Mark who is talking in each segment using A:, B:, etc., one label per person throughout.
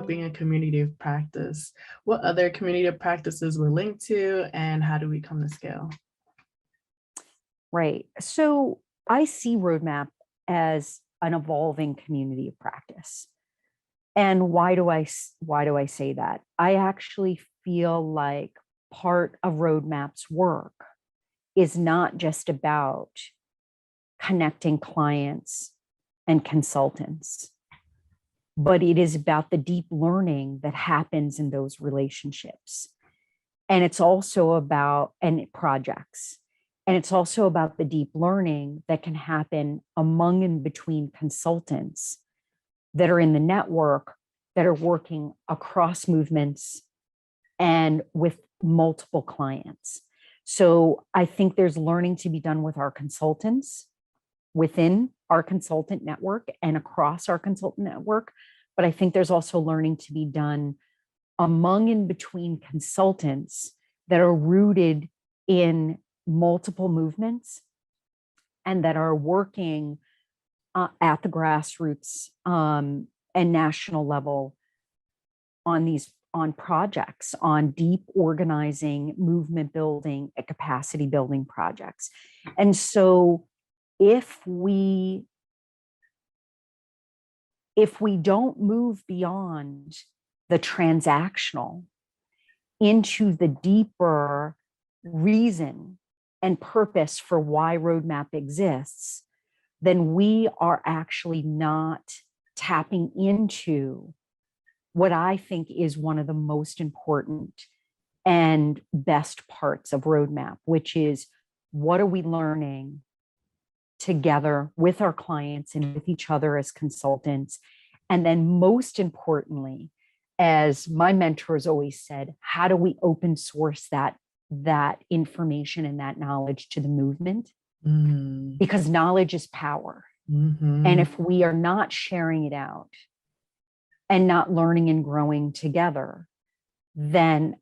A: about being a community of practice. What other community of practices we're linked to, and how do we come to scale?
B: Right. So I see Roadmap as an evolving community of practice. And why do I say that? I actually feel like part of Roadmap's work is not just about connecting clients and consultants, but it is about the deep learning that happens in those relationships. And it's also about projects. And it's also about the deep learning that can happen among and between consultants that are in the network, that are working across movements and with multiple clients. So I think there's learning to be done with our consultants within our consultant network and across our consultant network. But I think there's also learning to be done among and between consultants that are rooted in multiple movements and that are working at the grassroots and national level on projects, on deep organizing, movement building, and capacity building projects. And so if we don't move beyond the transactional into the deeper reason and purpose for why Roadmap exists, then we are actually not tapping into what I think is one of the most important and best parts of Roadmap, which is what are we learning together with our clients and with each other as consultants? And then most importantly, as my mentors always said, how do we open source that information and that knowledge to the movement? Because knowledge is power. And if we are not sharing it out and not learning and growing together, then,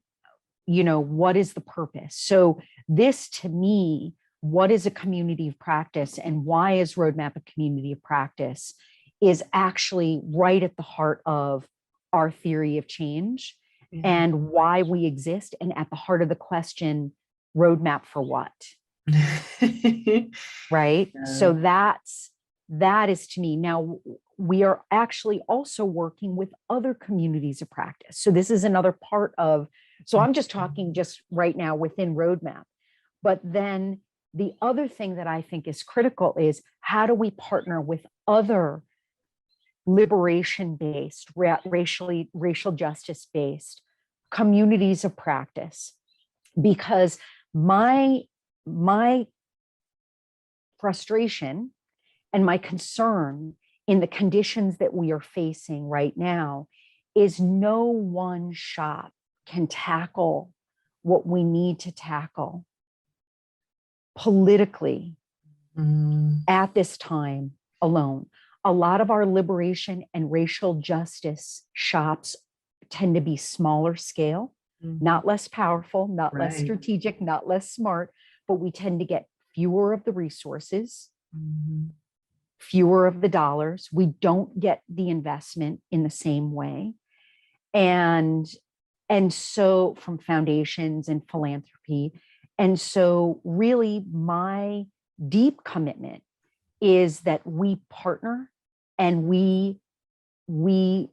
B: what is the purpose? So this, to me, what is a community of practice and why is Roadmap a community of practice is actually right at the heart of our theory of change and why we exist, and at the heart of the question, Roadmap for what? Right? Yeah. So that is to me. Now, we are actually also working with other communities of practice. So this is another part of, so I'm just talking just right now within Roadmap. But then the other thing that I think is critical is how do we partner with other liberation-based, racial justice-based communities of practice? Because my frustration and my concern in the conditions that we are facing right now is no one shop can tackle what we need to tackle politically at this time alone. A lot of our liberation and racial justice shops tend to be smaller scale, not less powerful, not less strategic, not less smart, but we tend to get fewer of the resources, fewer of the dollars. We don't get the investment in the same way. And so from foundations and philanthropy. And so really my deep commitment is that we partner and we work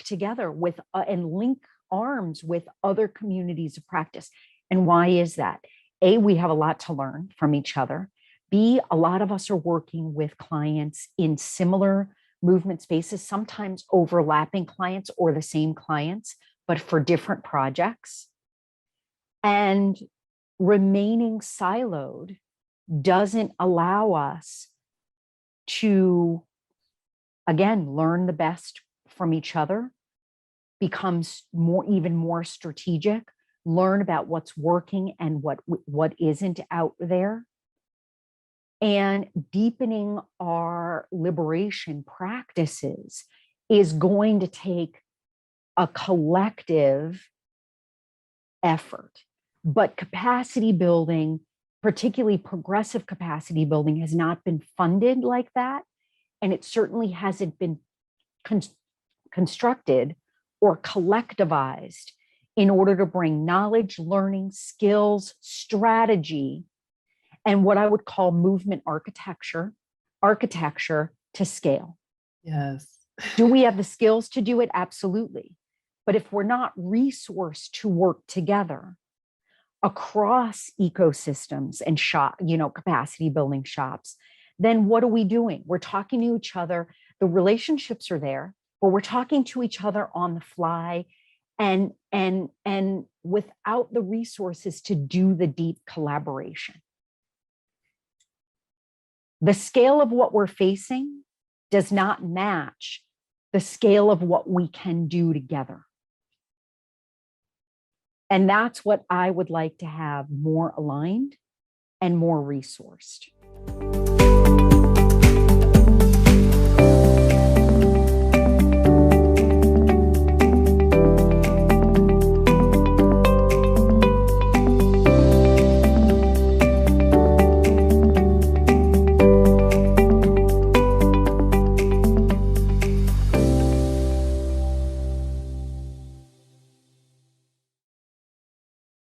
B: together with and link arms with other communities of practice. And why is that? A, we have a lot to learn from each other. B, a lot of us are working with clients in similar movement spaces, sometimes overlapping clients or the same clients, but for different projects. And remaining siloed doesn't allow us to, again, learn the best from each other, becomes even more strategic, learn about what's working and what isn't out there. And deepening our liberation practices is going to take a collective effort. But capacity building, particularly progressive capacity building, has not been funded like that. And it certainly hasn't been constructed or collectivized in order to bring knowledge, learning, skills, strategy, and what I would call movement architecture to scale.
A: Yes.
B: Do we have the skills to do it? Absolutely. But if we're not resourced to work together across ecosystems and capacity building shops, then what are we doing? We're talking to each other. The relationships are there, but we're talking to each other on the fly and without the resources to do the deep collaboration. The scale of what we're facing does not match the scale of what we can do together. And that's what I would like to have more aligned and more resourced.